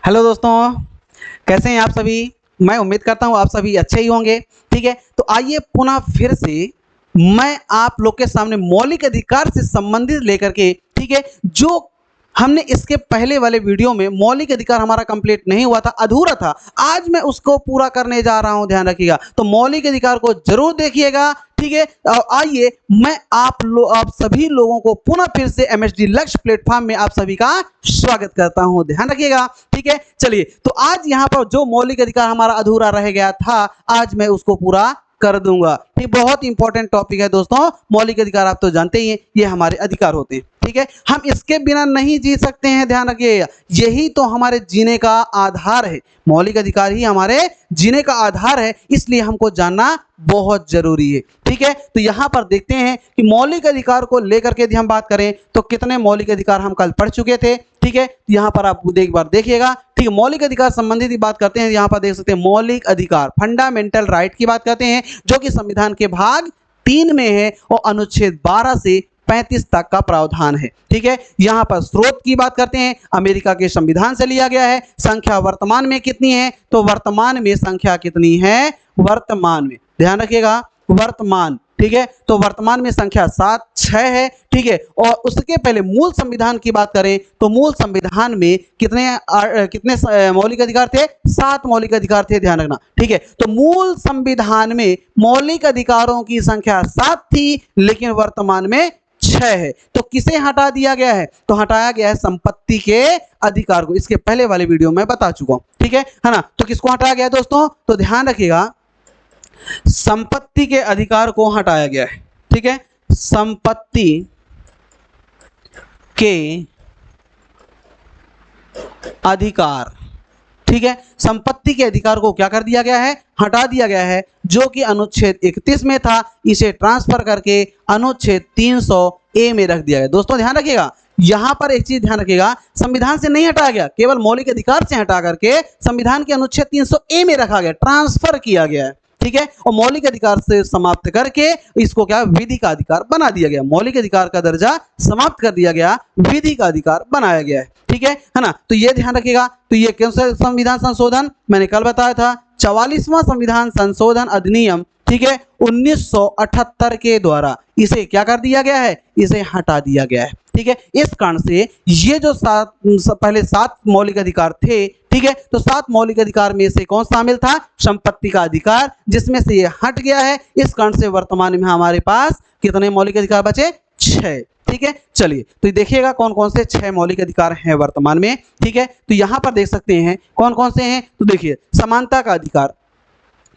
Hello दोस्तों, कैसे हैं आप सभी। मैं उम्मीद करता हूं आप सभी अच्छे ही होंगे। ठीक है, तो आइए पुनः फिर से मैं आप लोग के सामने मौलिक अधिकार से संबंधित लेकर के, ठीक है, जो हमने इसके पहले वाले वीडियो में मौलिक अधिकार हमारा कंप्लीट नहीं हुआ था, अधूरा था, आज मैं उसको पूरा करने जा रहा हूं। ध्यान रखिएगा, तो मौलिक अधिकार को जरूर देखिएगा। ठीक है, आइए मैं आप सभी लोगों को पुनः फिर से एमएसडी लक्ष्य प्लेटफॉर्म में आप सभी का स्वागत करता हूं। ध्यान रखिएगा। ठीक है, चलिए, तो आज यहां पर जो मौलिक अधिकार हमारा अधूरा रह गया था, आज मैं उसको पूरा कर दूंगा। ठीक, बहुत इंपॉर्टेंट टॉपिक है दोस्तों। मौलिक अधिकार आप तो जानते ही हैं, ये हमारे अधिकार होते हैं। ठीक है, हम इसके बिना नहीं जी सकते हैं। ध्यान रखिएगा, यही तो हमारे जीने का आधार है। मौलिक अधिकार ही हमारे जीने का आधार है, इसलिए हमको जानना बहुत जरूरी है। ठीक है, तो यहां पर देखते हैं कि मौलिक अधिकार को लेकर के यदि हम बात करें तो कितने मौलिक अधिकार हम कल पढ़ चुके थे। ठीक है, यहां पर आप एक बार देखिएगा। ठीक है, मौलिक अधिकार संबंधित बात करते हैं। यहां पर देख सकते हैं मौलिक अधिकार, फंडामेंटल राइट की बात करते हैं, जो कि संविधान के भाग 3 में है और अनुच्छेद 12 से 35 तक का प्रावधान है। ठीक है, यहां पर स्रोत की बात करते हैं, अमेरिका के संविधान से लिया गया है। संख्या वर्तमान में कितनी है, तो वर्तमान में संख्या कितनी है, वर्तमान में ध्यान रखिएगा, वर्तमान। ठीक है, तो वर्तमान में संख्या 6 है। ठीक है, और उसके पहले मूल संविधान की बात करें तो मूल संविधान में कितने मौलिक अधिकार थे, 7 मौलिक अधिकार थे। ध्यान रखना। ठीक है, तो मूल संविधान में मौलिक अधिकारों की संख्या 7 थी, लेकिन वर्तमान में 6 है। तो किसे हटा दिया गया है, तो हटाया गया है संपत्ति के अधिकार को। इसके पहले वाले वीडियो में बता चुका हूं। ठीक है ना, तो किसको हटाया गया है दोस्तों, तो ध्यान रखिएगा, संपत्ति के अधिकार को हटाया गया है। ठीक है, संपत्ति के अधिकार। ठीक है, संपत्ति के अधिकार को क्या कर दिया गया है, हटा दिया गया है, जो कि अनुच्छेद 31 में था, इसे ट्रांसफर करके अनुच्छेद 300 ए में रख दिया गया। दोस्तों ध्यान रखिएगा, यहां पर एक चीज ध्यान रखिएगा, संविधान से नहीं हटाया गया, केवल मौलिक अधिकार से हटा करके संविधान के अनुच्छेद 300 ए में रखा गया, ट्रांसफर किया गया है। ठीक है, और मौलिक अधिकार से समाप्त करके इसको क्या विधि का अधिकार बना दिया गया। मौलिक अधिकार का दर्जा समाप्त कर दिया गया, विधि का अधिकार बनाया गया है। ठीक है ना, तो ये ध्यान रखिएगा। तो ये कौन सा संविधान संशोधन, मैंने कल बताया था, 44वां संविधान संशोधन अधिनियम, ठीक है, 1978 के द्वारा इसे क्या कर दिया गया है, इसे हटा दिया गया है। ठीक है, इस कारण से ये जो पहले 7 मौलिक अधिकार थे, ठीक है, तो 7 मौलिक अधिकार में से कौन शामिल था, संपत्ति का अधिकार, जिसमें से ये हट गया है। इस कारण से वर्तमान में हमारे पास कितने मौलिक अधिकार बचे, 6। ठीक है, चलिए, तो देखिएगा कौन कौन से 6 मौलिक अधिकार हैं वर्तमान में। ठीक है, तो यहां पर देख सकते हैं कौन कौन से हैं, तो देखिए, समानता का अधिकार,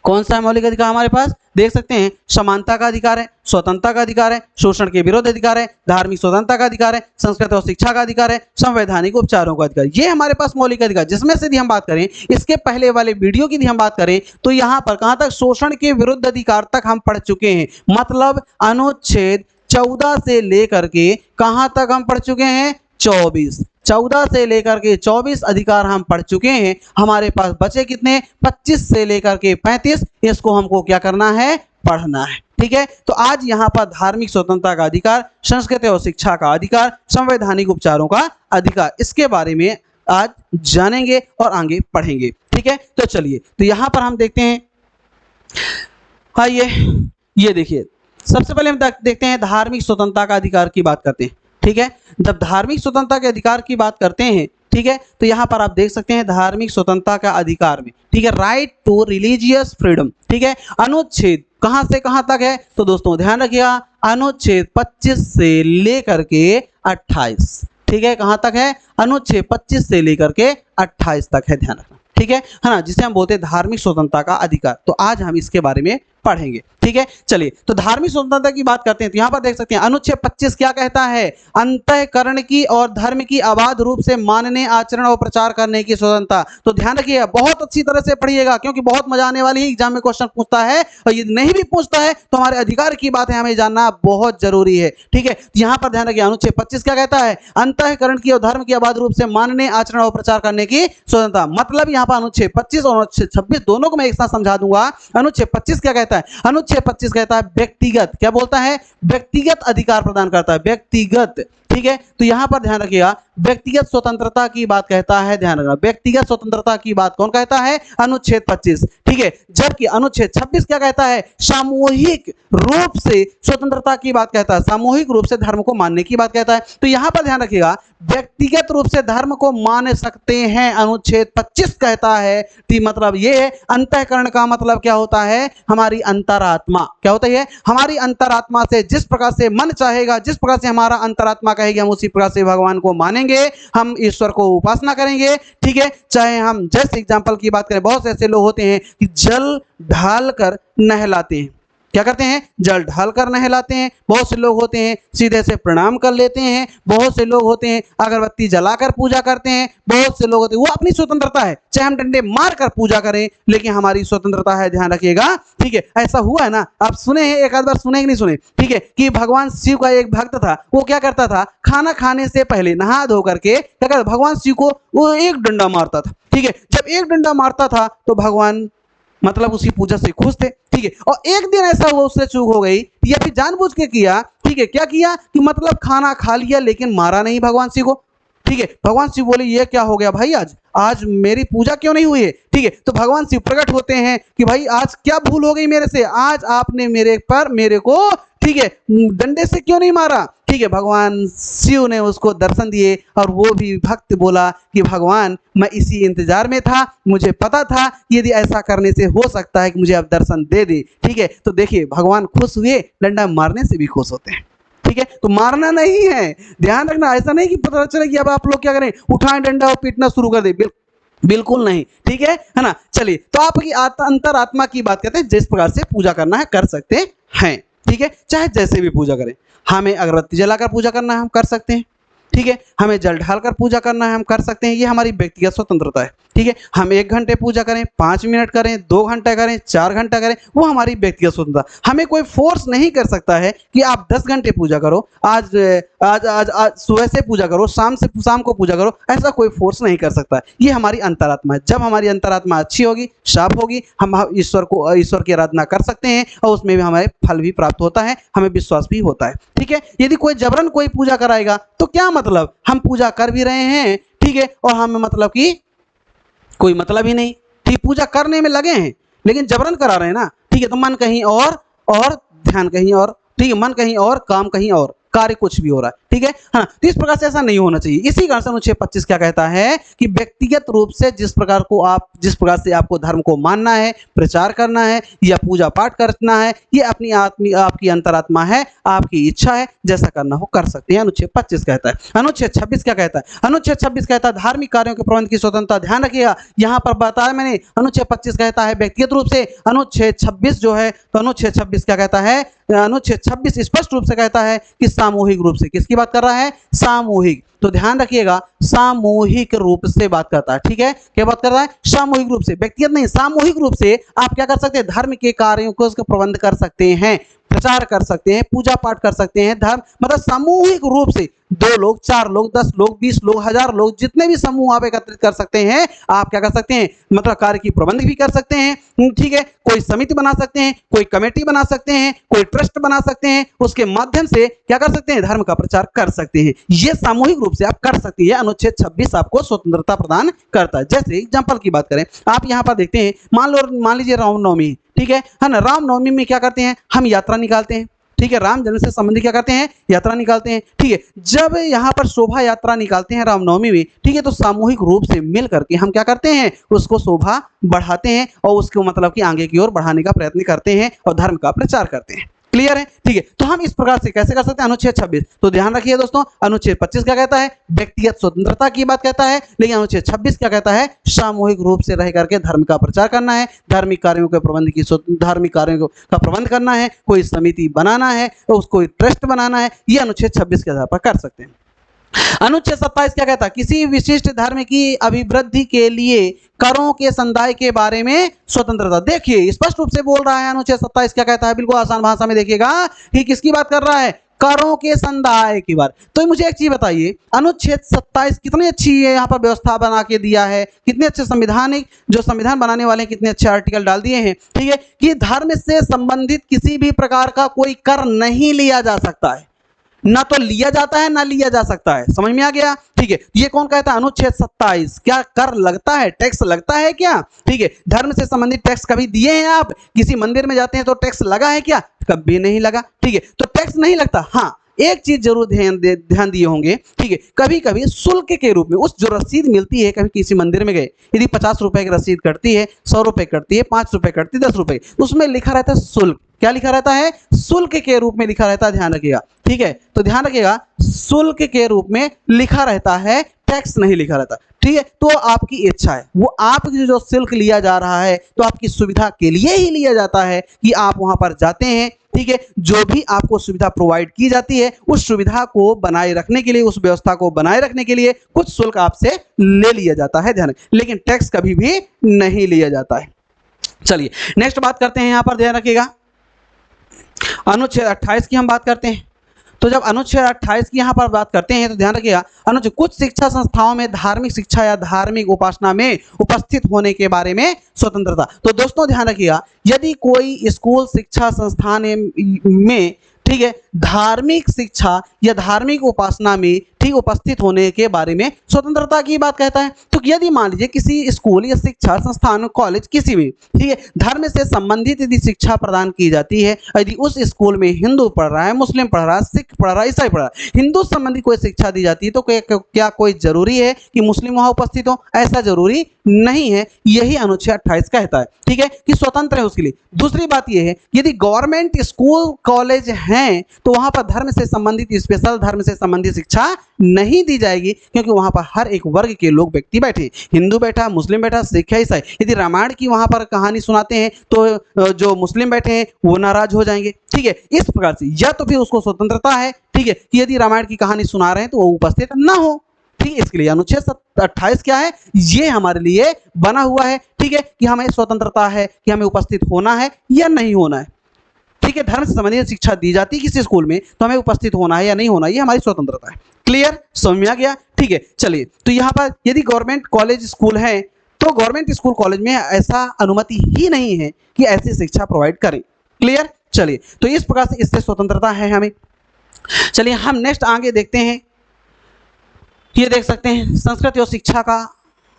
कौन सा मौलिक अधिकार हमारे पास, देख सकते हैं, समानता का अधिकार है, स्वतंत्रता का अधिकार है, शोषण के विरोध अधिकार है, धार्मिक स्वतंत्रता का अधिकार है, संस्कृति और शिक्षा का अधिकार है, संवैधानिक उपचारों का अधिकार। ये हमारे पास मौलिक अधिकार, जिसमें से यदि हम बात करें, इसके पहले वाले वीडियो की यदि हम बात करें तो यहां पर कहां तक, शोषण के विरुद्ध अधिकार तक हम पढ़ चुके हैं। मतलब अनुच्छेद 14 से लेकर के कहां तक हम पढ़ चुके हैं, 14 से लेकर के 24 अधिकार हम पढ़ चुके हैं। हमारे पास बचे कितने, 25 से लेकर के 35। इसको हमको क्या करना है, पढ़ना है। ठीक है, तो आज यहां पर धार्मिक स्वतंत्रता का अधिकार, संस्कृति और शिक्षा का अधिकार, संवैधानिक उपचारों का अधिकार, इसके बारे में आज जानेंगे और आगे पढ़ेंगे। ठीक है, तो चलिए, तो यहां पर हम देखते हैं, आइए ये देखिए, सबसे पहले हम देखते हैं धार्मिक स्वतंत्रता का अधिकार की बात करते हैं। ठीक है, जब धार्मिक स्वतंत्रता के अधिकार की बात करते हैं, ठीक है, तो यहां पर आप देख सकते हैं धार्मिक स्वतंत्रता का अधिकार में, ठीक है, राइट टू रिलीजियस फ्रीडम। ठीक है, अनुच्छेद कहां से कहां तक है, तो दोस्तों ध्यान रखिएगा, अनुच्छेद 25 से लेकर के 28। ठीक है, कहां तक है, अनुच्छेद 25 से लेकर के 28 तक है, ध्यान रखना। ठीक है ना, जिसे हम बोलते हैं धार्मिक स्वतंत्रता का अधिकार। तो आज हम इसके बारे में पढ़ेंगे। ठीक है, चलिए, तो धार्मिक स्वतंत्रता की बात करते हैं, तो यहां पर देख सकते हैं अनुच्छेद 25 क्या कहता है, अंतःकरण की और धर्म की अबाध रूप से मानने, आचरण और प्रचार करने की स्वतंत्रता। तो ध्यान रखिएगा, बहुत अच्छी तरह से पढ़िएगा, क्योंकि बहुत मजा आने वाली है, एग्जाम में क्वेश्चन पूछता है, और यदि नहीं भी पूछता है तो हमारे अधिकार की बात है, हमें जानना बहुत जरूरी है। ठीक है, यहां पर ध्यान रखिए, अनुच्छेद 25 क्या कहता है, अंतःकरण की और धर्म की अबाध रूप से मानने, आचरण और प्रचार करने की स्वतंत्रता। मतलब यहां पर अनुच्छेद 25 और अनुच्छेद 26 दोनों को मैं एक साथ समझा दूंगा। अनुच्छेद 25 क्या कहता है, अनुच्छेद 25 कहता है व्यक्तिगत, क्या बोलता है, व्यक्तिगत अधिकार प्रदान करता है, व्यक्तिगत। ठीक है। तो यहाँ पर ध्यान रखिएगा, व्यक्तिगत स्वतंत्रता की बात कहता है, ध्यान रखना, व्यक्तिगत स्वतंत्रता की बात कौन कहता है? अनुच्छेद 25, ठीक है। जबकि अनुच्छेद 26 क्या कहता है? सामूहिक रूप से स्वतंत्रता की बात कहता है, सामूहिक रूप से धर्म को मानने की बात कहता है। तो यहाँ पर ध्यान रखिएगा, व्यक्तिगत रूप से धर्म को मान सकते हैं, अनुच्छेद 25 कहता है। तो मतलब ये है, अंतःकरण का मतलब क्या होता है? हमारी अंतरात्मा। क्या होता है? हमारी अंतरात्मा से जिस प्रकार से मन चाहेगा, जिस प्रकार से हमारा अंतरात्मा कहेगी, हम उसी प्रकार से भगवान को मानेंगे, हम ईश्वर को उपासना करेंगे, ठीक है। चाहे हम जैसे एग्जांपल की बात करें, बहुत से ऐसे लोग होते हैं कि जल ढाल कर नहलाते हैं। क्या करते हैं? जल ढाल कर नहलाते हैं। बहुत से लोग होते हैं सीधे से प्रणाम कर लेते हैं। बहुत से लोग होते हैं अगरबत्ती जलाकर पूजा करते हैं। बहुत से लोग होते हैं, वो अपनी स्वतंत्रता है, चाहे हम डंडे मार कर पूजा करें, लेकिन हमारी स्वतंत्रता है, ध्यान रखिएगा, ठीक है। ऐसा हुआ है ना, आप सुने हैं, एक आध बार सुने कि नहीं सुने, ठीक है, कि भगवान शिव का एक भक्त था, वो क्या करता था? खाना खाने से पहले नहा धो करके क्या करता? भगवान शिव को वो एक डंडा मारता था, ठीक है। जब एक डंडा मारता था तो भगवान मतलब उसकी पूजा से खुश थे, ठीक है। और एक दिन ऐसा हुआ, उससे चूक हो गई, या फिर जानबूझ के किया, ठीक है। क्या किया कि मतलब खाना खा लिया लेकिन मारा नहीं भगवान शिव को, ठीक है। भगवान शिव बोले ये क्या हो गया भाई, आज आज मेरी पूजा क्यों नहीं हुई है, ठीक है। तो भगवान शिव प्रकट होते हैं कि भाई आज क्या भूल हो गई मेरे से, आज आपने मेरे को, ठीक है, डंडे से क्यों नहीं मारा, ठीक है। भगवान शिव ने उसको दर्शन दिए और वो भी भक्त बोला कि भगवान मैं इसी इंतजार में था, मुझे पता था यदि ऐसा करने से हो सकता है कि मुझे आप दर्शन दे दे, ठीक है। तो देखिए भगवान खुश हुए, डंडा मारने से भी खुश होते हैं, ठीक है। तो मारना नहीं है, ध्यान रखना, ऐसा नहीं कि पता चले कि अब आप लोग क्या करें, उठाएं डंडा और पीटना शुरू कर दे, बिल्कुल नहीं, ठीक है ना। चलिए, तो आपकी अंतरात्मा की बात करते हैं, जिस प्रकार से पूजा करना है कर सकते हैं, ठीक है। चाहे जैसे भी पूजा करें, हमें अगरबत्ती जलाकर पूजा करना है हम कर सकते हैं, ठीक है। हमें जल ढालकर पूजा करना है हम कर सकते हैं, ये हमारी व्यक्तिगत स्वतंत्रता है, ठीक है। हम 1 घंटे पूजा करें, 5 मिनट करें, 2 घंटे करें, 4 घंटा करें, वो हमारी व्यक्तिगत स्वतंत्रता। हमें कोई फोर्स नहीं कर सकता है कि आप 10 घंटे पूजा करो, आज आज आज आज सुबह से पूजा करो, शाम को पूजा करो, ऐसा कोई फोर्स नहीं कर सकता है। ये हमारी अंतरात्मा है। जब हमारी अंतरात्मा अच्छी होगी, साफ होगी, हम ईश्वर की आराधना कर सकते हैं और उसमें भी हमें फल भी प्राप्त होता है, हमें विश्वास भी होता है, ठीक है। यदि कोई जबरन कोई पूजा कराएगा तो क्या मतलब, हम पूजा कर भी रहे हैं, ठीक है, और हमें मतलब कि कोई मतलब ही नहीं, ठीक, पूजा करने में लगे हैं लेकिन जबरन करा रहे हैं ना, ठीक है। तो मन कहीं और ध्यान कहीं और, ठीक है, मन कहीं और, काम कहीं और, कार्य कुछ भी हो रहा है, ठीक है, हाँ। तो इस प्रकार से ऐसा नहीं होना चाहिए। इसी कारण से अनुच्छेद 25 क्या कहता है कि व्यक्तिगत रूप से जिस प्रकार से आपको धर्म को मानना है, प्रचार करना है या पूजा पाठ करना है, ये अपनी आपकी अंतरात्मा है, आपकी इच्छा है, जैसा करना हो कर सकते हैं, अनुच्छेद 25 कहता है। अनुच्छेद 26 क्या कहता है? अनुच्छेद 26 कहता है धार्मिक कार्यों के प्रबंध की स्वतंत्रता। ध्यान रखिएगा, यहाँ पर बताया मैंने, अनुच्छेद 25 कहता है व्यक्तिगत रूप से, अनुच्छेद 26 जो है, तो अनुच्छेद 26 क्या कहता है? अनुच्छेद 26 स्पष्ट रूप से कहता है कि सामूहिक रूप से, किसकी बात कर रहा है? सामूहिक। तो ध्यान रखिएगा, सामूहिक रूप से बात करता है, ठीक है। क्या बात कर रहा है? सामूहिक रूप से, व्यक्तिगत नहीं, सामूहिक रूप से आप क्या कर सकते हैं? धर्म के कार्यों को उसका प्रबंध कर सकते हैं, प्रचार कर सकते हैं, पूजा पाठ कर सकते हैं। धर्म मतलब सामूहिक रूप से 2 लोग, 4 लोग, 10 लोग, 20 लोग, 1000 लोग, जितने भी समूह आप एकत्रित कर सकते हैं, आप क्या कर सकते हैं? मतलब कार्य की प्रबंध भी कर सकते हैं, ठीक है। कोई समिति बना सकते हैं, कोई कमेटी बना सकते हैं, कोई ट्रस्ट बना सकते हैं, उसके माध्यम से क्या कर सकते हैं? धर्म का प्रचार कर सकते हैं। ये सामूहिक रूप से आप कर सकते हैं। अनुच्छेद 26 आपको स्वतंत्रता प्रदान करता है। जैसे एग्जाम्पल की बात करें, आप यहाँ पर देखते हैं, मान लीजिए रामनवमी, ठीक है ना। रामनवमी में क्या करते हैं? हम यात्रा निकालते हैं, ठीक है। राम जन्म से संबंधित क्या करते हैं? यात्रा निकालते हैं, ठीक है। जब यहाँ पर शोभा यात्रा निकालते हैं रामनवमी में, ठीक है, तो सामूहिक रूप से मिल करके हम क्या करते हैं? उसको शोभा बढ़ाते हैं और उसको मतलब कि आगे की ओर बढ़ाने का प्रयत्न करते हैं और धर्म का प्रचार करते हैं। क्लियर है, ठीक है। तो हम इस प्रकार से कैसे कर सकते हैं? अनुच्छेद 26। तो ध्यान रखिए दोस्तों, अनुच्छेद 25 क्या कहता है? व्यक्तिगत स्वतंत्रता की बात कहता है, लेकिन अनुच्छेद 26 क्या कहता है? सामूहिक रूप से रह करके धर्म का प्रचार करना है, धार्मिक कार्यों के प्रबंध की धार्मिक कार्यों का प्रबंध करना है, कोई समिति बनाना है, उसको ट्रस्ट बनाना है, ये अनुच्छेद 26 के आधार पर कर सकते हैं। अनुच्छेद 27 क्या कहता है? किसी विशिष्ट धर्म की अभिवृद्धि के लिए करों के संदाय के बारे में स्वतंत्रता। देखिए स्पष्ट रूप से बोल रहा है अनुच्छेद 27 क्या कहता है, बिल्कुल आसान भाषा में देखिएगा कि किसकी बात कर रहा है? करों के संदाय की बात। तो मुझे एक चीज बताइए, अनुच्छेद 27 कितनी अच्छी है यहाँ पर व्यवस्था बना के दिया है, कितने अच्छे संविधानिक जो संविधान बनाने वाले कितने अच्छे आर्टिकल डाल दिए हैं, ठीक है, कि धर्म से संबंधित किसी भी प्रकार का कोई कर नहीं लिया जा सकता है। ना तो लिया जाता है ना लिया जा सकता है। समझ में आ गया? ठीक है, ये कौन कहता है? अनुच्छेद 27। क्या कर लगता है? टैक्स लगता है क्या? ठीक है, धर्म से संबंधित टैक्स कभी दिए हैं आप? किसी मंदिर में जाते हैं तो टैक्स लगा है क्या? कभी नहीं लगा। ठीक है, तो टैक्स नहीं लगता। हाँ, एक चीज जरूर ध्यान दिए होंगे। ठीक है, कभी कभी शुल्क के रूप में उस जो रसीद मिलती है, कभी किसी मंदिर में गए, यदि 50 रुपए की रसीद कटती है, 100 रुपए कटती है, 5 रुपए कटती है, 10 रुपए, उसमें लिखा रहता है शुल्क। क्या लिखा रहता है? शुल्क के रूप में लिखा रहता है। ध्यान रखिएगा। ठीक है, तो ध्यान रखिएगा, शुल्क के रूप में लिखा रहता है, टैक्स नहीं लिखा रहता। ठीक है, तो आपकी इच्छा है, वो आपकी जो शुल्क लिया जा रहा है तो आपकी सुविधा के लिए ही लिया जाता है कि आप वहां पर जाते हैं। ठीक है, जो भी आपको सुविधा प्रोवाइड की जाती है उस सुविधा को बनाए रखने के लिए, उस व्यवस्था को बनाए रखने के लिए कुछ शुल्क आपसे ले लिया जाता है। ध्यान, लेकिन टैक्स कभी भी नहीं लिया जाता है। चलिए नेक्स्ट बात करते हैं, यहां पर ध्यान रखिएगा, अनुच्छेद 28 की हम बात करते हैं। तो जब अनुच्छेद 28 की यहाँ पर बात करते हैं तो ध्यान रखिएगा, अनुच्छेद कुछ शिक्षा संस्थाओं में धार्मिक शिक्षा या धार्मिक उपासना में उपस्थित होने के बारे में स्वतंत्रता। तो दोस्तों ध्यान रखिएगा, यदि कोई स्कूल शिक्षा संस्थान में, ठीक है, धार्मिक शिक्षा या धार्मिक उपासना में ठीक उपस्थित होने के बारे में स्वतंत्रता की बात कहता है। तो यदि मान लीजिए किसी स्कूल या शिक्षा संस्थान, कॉलेज, किसी भी, ठीक है, धर्म से संबंधित यदि शिक्षा प्रदान की जाती है, यदि उस स्कूल में हिंदू पढ़ रहा है, मुस्लिम पढ़ रहा है, सिख पढ़ रहा है, ईसाई पढ़ रहा है, हिंदू संबंधी कोई शिक्षा दी जाती है, तो क्या कोई जरूरी है कि मुस्लिम वहां उपस्थित हो? ऐसा जरूरी नहीं है। यही अनुच्छेद 28 कहता है। ठीक है, कि स्वतंत्र है उसके लिए। दूसरी बात यह है, यदि गवर्नमेंट स्कूल कॉलेज हैं तो वहां पर धर्म से संबंधित, स्पेशल धर्म से संबंधित शिक्षा नहीं दी जाएगी, क्योंकि वहां पर हर एक वर्ग के लोग, व्यक्ति बैठे, हिंदू बैठा, मुस्लिम बैठा, सिख है, ईसाई। यदि रामायण की वहां पर कहानी सुनाते हैं तो जो मुस्लिम बैठे हैं वो नाराज हो जाएंगे। ठीक है, इस प्रकार से या तो फिर उसको स्वतंत्रता है, ठीक है, कि यदि रामायण की कहानी सुना रहे हैं तो वो उपस्थित ना हो। ठीक, इसके लिए अनुच्छेद 28 क्या है? ये हमारे लिए बना हुआ है। ठीक है, कि हमें स्वतंत्रता है कि हमें उपस्थित होना है या नहीं होना है। ठीक है, धर्म से संबंधित शिक्षा दी जाती है किसी स्कूल में तो हमें उपस्थित होना है या नहीं होना, ये हमारी स्वतंत्रता है। क्लियर, समझ में आ गया? ठीक है, चलिए, तो यहाँ पर यदि गवर्नमेंट कॉलेज स्कूल है तो गवर्नमेंट स्कूल कॉलेज में ऐसा अनुमति ही नहीं है कि ऐसी शिक्षा प्रोवाइड करें। क्लियर, चलिए, तो इस प्रकार से इससे स्वतंत्रता है हमें। चलिए हम नेक्स्ट आगे देखते हैं, ये देख सकते हैं संस्कृति और शिक्षा का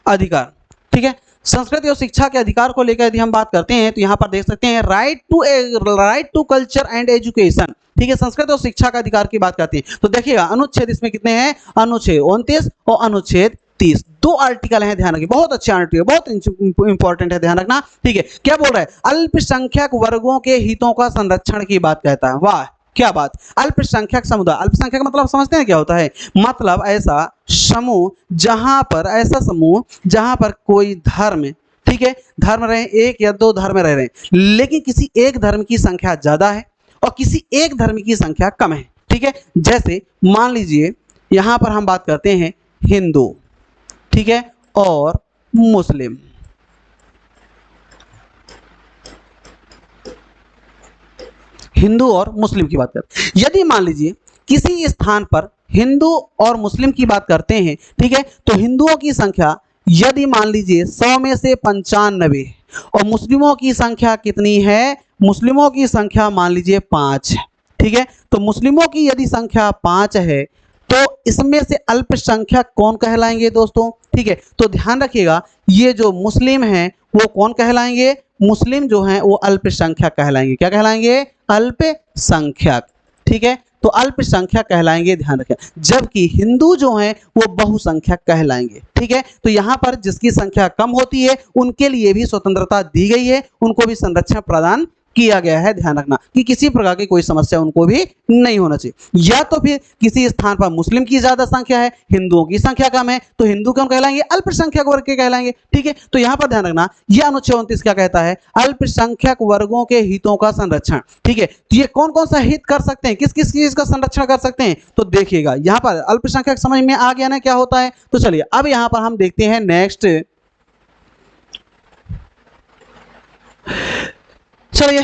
अधिकार। ठीक है, संस्कृति और शिक्षा के अधिकार को लेकर यदि हम बात करते हैं तो यहाँ पर देख सकते हैं right to culture and education. ठीक है, संस्कृति और शिक्षा का अधिकार की बात करते हैं तो देखिएगा अनुच्छेद इसमें कितने हैं? अनुच्छेद 29 और अनुच्छेद 30, 2 आर्टिकल हैं। ध्यान रखिए, बहुत अच्छे आर्टिकल, बहुत इंपॉर्टेंट है, ध्यान रखना। ठीक है, क्या बोल रहा है? अल्पसंख्यक वर्गों के हितों का संरक्षण की बात कहता है। वाह, क्या बात! अल्पसंख्यक समुदाय, अल्पसंख्यक मतलब समझते हैं क्या होता है? मतलब ऐसा समूह जहां पर, ऐसा समूह जहां पर कोई धर्म, ठीक है, धर्म रहे, एक या दो धर्म रह रहे हैं, लेकिन किसी एक धर्म की संख्या ज्यादा है और किसी एक धर्म की संख्या कम है। ठीक है, जैसे मान लीजिए यहां पर हम बात करते हैं हिंदू, ठीक है, और मुस्लिम। हिंदू और मुस्लिम की बात करते हैं। यदि मान लीजिए किसी स्थान पर हिंदू और मुस्लिम की बात करते हैं, ठीक है, तो हिंदुओं की संख्या यदि मान लीजिए 100 में से 95 और मुस्लिमों की संख्या कितनी है? मुस्लिमों की संख्या मान लीजिए 5। ठीक है, तो मुस्लिमों की यदि संख्या 5 है तो इसमें से अल्पसंख्यक कौन कहलाएंगे दोस्तों? ठीक है, तो ध्यान रखिएगा, ये जो मुस्लिम हैं वो कौन कहलाएंगे? मुस्लिम जो हैं वो अल्पसंख्यक कहलाएंगे। क्या कहलाएंगे? अल्पसंख्यक। ठीक है, तो अल्पसंख्यक कहलाएंगे, ध्यान रखें। जबकि हिंदू जो हैं वो बहुसंख्यक कहलाएंगे। ठीक है, तो यहाँ पर जिसकी संख्या कम होती है उनके लिए भी स्वतंत्रता दी गई है, उनको भी संरक्षण प्रदान किया गया है। ध्यान रखना कि किसी प्रकार की कोई समस्या उनको भी नहीं होना चाहिए। या तो फिर किसी स्थान पर मुस्लिम की ज्यादा संख्या है, हिंदुओं की संख्या कम है, तो हिंदू कौन कहलाएंगे? अल्पसंख्यक वर्ग के कहलाएंगे। ठीक है, तो यहां पर ध्यान रखना, यह अनुच्छेद 29 क्या कहता है? अल्पसंख्यक वर्गों के हितों का संरक्षण। ठीक है, तो ये कौन कौन सा हित कर सकते हैं, किस किस चीज का संरक्षण कर सकते हैं? तो देखिएगा यहां पर अल्पसंख्यक समझ में आ गया ना क्या होता है। तो चलिए अब यहां पर हम देखते हैं नेक्स्ट। चलिए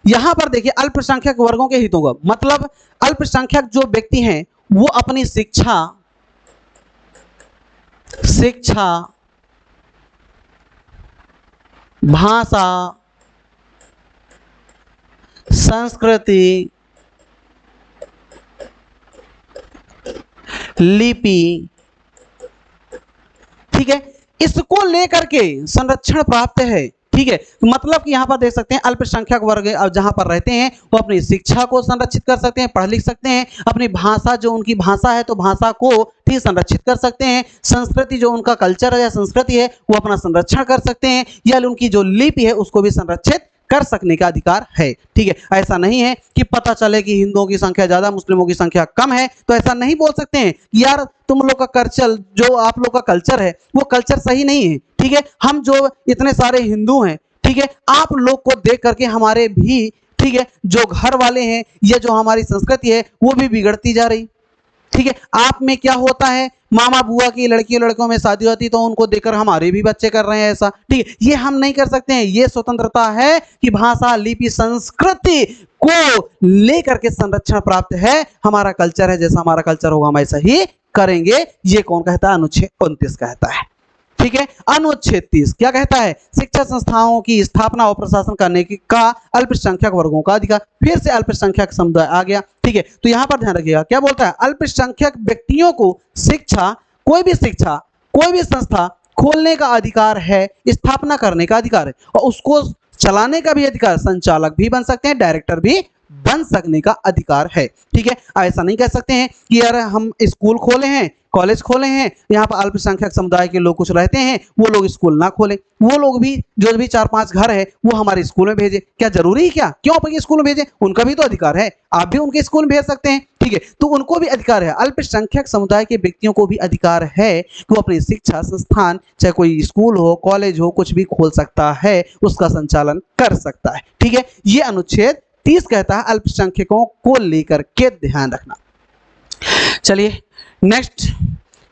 यहां पर देखिए अल्पसंख्यक वर्गों के हितों का मतलब, अल्पसंख्यक जो व्यक्ति हैं वो अपनी शिक्षा, भाषा, संस्कृति, लिपि, ठीक है, इसको लेकर के संरक्षण प्राप्त है। ठीक है, मतलब कि यहाँ पर देख सकते हैं अल्पसंख्यक वर्ग जहां पर रहते हैं वो अपनी शिक्षा को संरक्षित कर सकते हैं, पढ़ लिख सकते हैं, अपनी भाषा जो उनकी भाषा है तो भाषा को ठीक संरक्षित कर सकते हैं, संस्कृति जो उनका कल्चर है या संस्कृति है वो अपना संरक्षण कर सकते हैं, या उनकी जो लिपि है उसको भी संरक्षित कर सकने का अधिकार है। ठीक है, ऐसा नहीं है कि पता चले कि हिंदुओं की संख्या ज्यादा मुस्लिमों की संख्या कम है तो ऐसा नहीं बोल सकते हैं यार तुम लोग का कल्चर, जो आप लोग का कल्चर है वो कल्चर सही नहीं है। ठीक है, हम जो इतने सारे हिंदू हैं, ठीक है, आप लोग को देख करके हमारे भी, ठीक है, जो घर वाले हैं या जो हमारी संस्कृति है वो भी बिगड़ती जा रही। ठीक है, आप में क्या होता है, मामा बुआ की लड़कियों लड़कों में शादी होती तो उनको देखकर हमारे भी बच्चे कर रहे हैं ऐसा। ठीक है, ये हम नहीं कर सकते हैं। ये स्वतंत्रता है कि भाषा, लिपि, संस्कृति को लेकर के संरक्षण प्राप्त है। हमारा कल्चर है, जैसा हमारा कल्चर होगा हम ऐसा ही करेंगे। ये कौन कहता है? अनुच्छेद 29 कहता है। ठीक है, अनुच्छेद 30 क्या कहता है? शिक्षा संस्थाओं की स्थापना और प्रशासन करने का अल्पसंख्यक वर्गों का अधिकार। फिर से अल्पसंख्यक समुदाय आ गया। ठीक है, तो यहां पर ध्यान रखिएगा क्या बोलता है, अल्पसंख्यक व्यक्तियों को शिक्षा, कोई भी संस्था खोलने का अधिकार है, स्थापना करने का अधिकार है और उसको चलाने का भी अधिकार, संचालक भी बन सकते हैं, डायरेक्टर भी बन सकने का अधिकार है। ठीक है, ऐसा नहीं कह सकते हैं कि यार हम स्कूल खोले हैं, कॉलेज खोले हैं, यहाँ पर अल्पसंख्यक समुदाय के लोग कुछ रहते हैं, वो लोग स्कूल ना खोले, वो लोग भी जो भी 4-5 घर है वो हमारे स्कूल में भेजे। क्या जरूरी है? क्या क्यों अपन स्कूल में भेजे? उनका भी तो अधिकार है, आप भी उनके स्कूल में भेज सकते हैं। ठीक है, तो उनको भी अधिकार है, अल्पसंख्यक समुदाय के व्यक्तियों को भी अधिकार है कि वो अपनी शिक्षा संस्थान, चाहे कोई स्कूल हो, कॉलेज हो, कुछ भी खोल सकता है, उसका संचालन कर सकता है। ठीक है, ये अनुच्छेद 30 कहता है अल्पसंख्यकों को लेकर के ध्यान रखना। चलिए नेक्स्ट,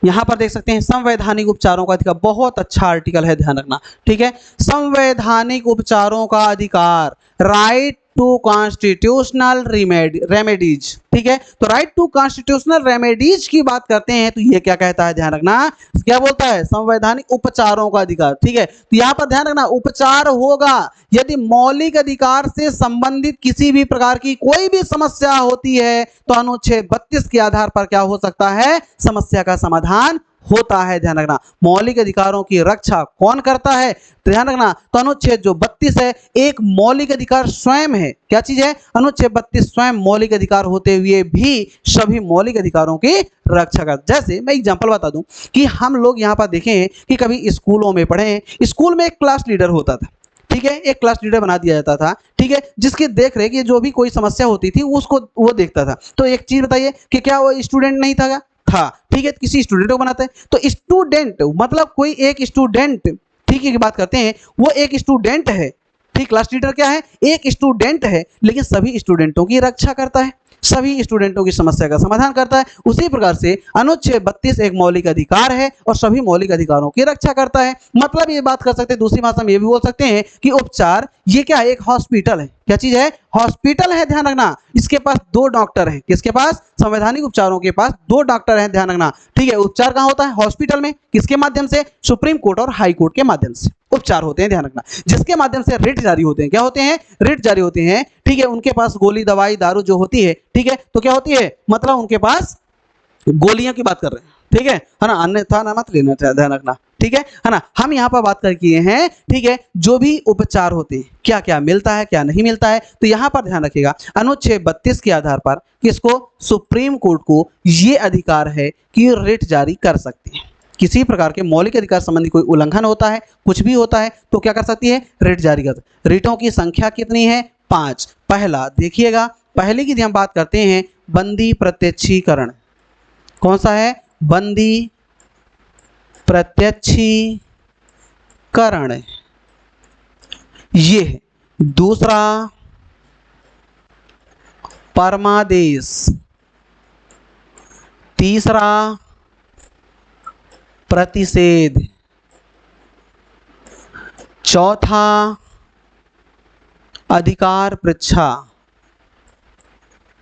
यहां पर देख सकते हैं संवैधानिक उपचारों का अधिकार। बहुत अच्छा आर्टिकल है, ध्यान रखना। ठीक है, संवैधानिक उपचारों का अधिकार, राइट टू कॉन्स्टिट्यूशनल रेमेडीज। ठीक है, तो राइट टू कॉन्स्टिट्यूशनल रेमेडीज की बात करते हैं तो ये क्या कहता है? ध्यान रखना, क्या बोलता है? संवैधानिक उपचारों का अधिकार। ठीक है, तो यहां पर ध्यान रखना, उपचार होगा यदि मौलिक अधिकार से संबंधित किसी भी प्रकार की कोई भी समस्या होती है तो अनुच्छेद 32 के आधार पर क्या हो सकता है? समस्या का समाधान होता है। ध्यान रखना, मौलिक अधिकारों की रक्षा कौन करता है? ध्यान रखना, तो अनुच्छेद जो 32 है एक मौलिक अधिकार स्वयं है। क्या चीज है? अनुच्छेद 32 स्वयं मौलिक अधिकार होते हुए भी सभी मौलिक अधिकारों की रक्षा करता। जैसे मैं एग्जांपल बता दूं कि हम लोग यहाँ पर देखें कि कभी स्कूलों में पढ़े, स्कूल में एक क्लास लीडर होता था। ठीक है, एक क्लास लीडर बना दिया जाता था। ठीक है, जिसकी देख रेख ये जो भी कोई समस्या होती थी उसको वो देखता था। तो एक चीज बताइए कि क्या वो स्टूडेंट नहीं था? था। ठीक है, किसी स्टूडेंट को बनाते हैं तो स्टूडेंट मतलब कोई एक स्टूडेंट, ठीक है, की बात करते हैं, वो एक स्टूडेंट है। ठीक, क्लास लीडर क्या है? एक स्टूडेंट है, लेकिन सभी स्टूडेंटों की रक्षा करता है, सभी स्टूडेंटों की समस्या का समाधान करता है। उसी प्रकार से अनुच्छेद 32 एक मौलिक अधिकार है और सभी मौलिक अधिकारों की रक्षा करता है। मतलब ये बात कर सकते हैं, दूसरी भाषा में ये भी बोल सकते हैं कि उपचार ये क्या है? एक हॉस्पिटल है। क्या चीज है? हॉस्पिटल है। ध्यान रखना, इसके पास 2 डॉक्टर हैं। किसके पास? संवैधानिक उपचारों के पास 2 डॉक्टर हैं। ध्यान रखना, ठीक है, उपचार कहाँ होता है? हॉस्पिटल में। किसके माध्यम से? सुप्रीम कोर्ट और हाई कोर्ट के माध्यम से उपचार होते हैं। ध्यान रखना, जिसके माध्यम से रिट जारी होते हैं। क्या होते हैं? रिट जारी होते हैं। ठीक है, उनके पास गोली, दवाई, दारू जो होती है, ठीक है, तो क्या होती है? मतलब उनके पास गोलियों की बात कर रहे हैं। ठीक है ना, अन्यथा ना मत लेना, ध्यान रखना। ठीक है ना, हम यहाँ पर बात कर किए हैं। ठीक है, जो भी उपचार होते हैं क्या क्या मिलता है, क्या नहीं मिलता है, तो यहाँ पर ध्यान रखिएगा अनुच्छेद 32 के आधार पर किसको? सुप्रीम कोर्ट को ये अधिकार है कि रिट जारी कर सकती है। किसी प्रकार के मौलिक अधिकार संबंधी कोई उल्लंघन होता है, कुछ भी होता है, तो क्या कर सकती है? रिट जारी कर सकती है। रिटों की संख्या कितनी है? 5। पहला देखिएगा, पहले की हम बात करते हैं बंदी प्रत्यक्षीकरण। कौन सा है? बंदी प्रत्यक्षीकरण, ये है। दूसरा परमादेश, तीसरा प्रतिषेध, चौथा अधिकार पृच्छा,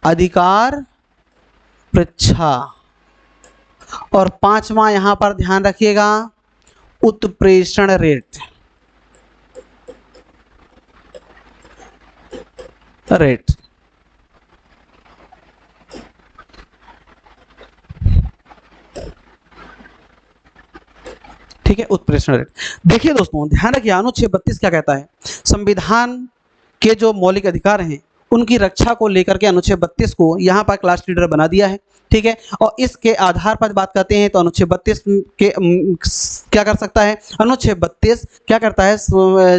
अधिकार पृच्छा, और 5वां यहां पर ध्यान रखिएगा उत्प्रेषण रेट। ठीक है, उत्प्रेषण रेट। देखिए दोस्तों, ध्यान रखिए, अनुच्छेद 32 क्या कहता है, संविधान के जो मौलिक अधिकार हैं उनकी रक्षा को लेकर के अनुच्छेद 32 को यहाँ पर क्लास लीडर बना दिया है। ठीक है, और इसके आधार पर बात करते हैं तो अनुच्छेद 32 के क्या कर सकता है, अनुच्छेद 32 क्या करता है,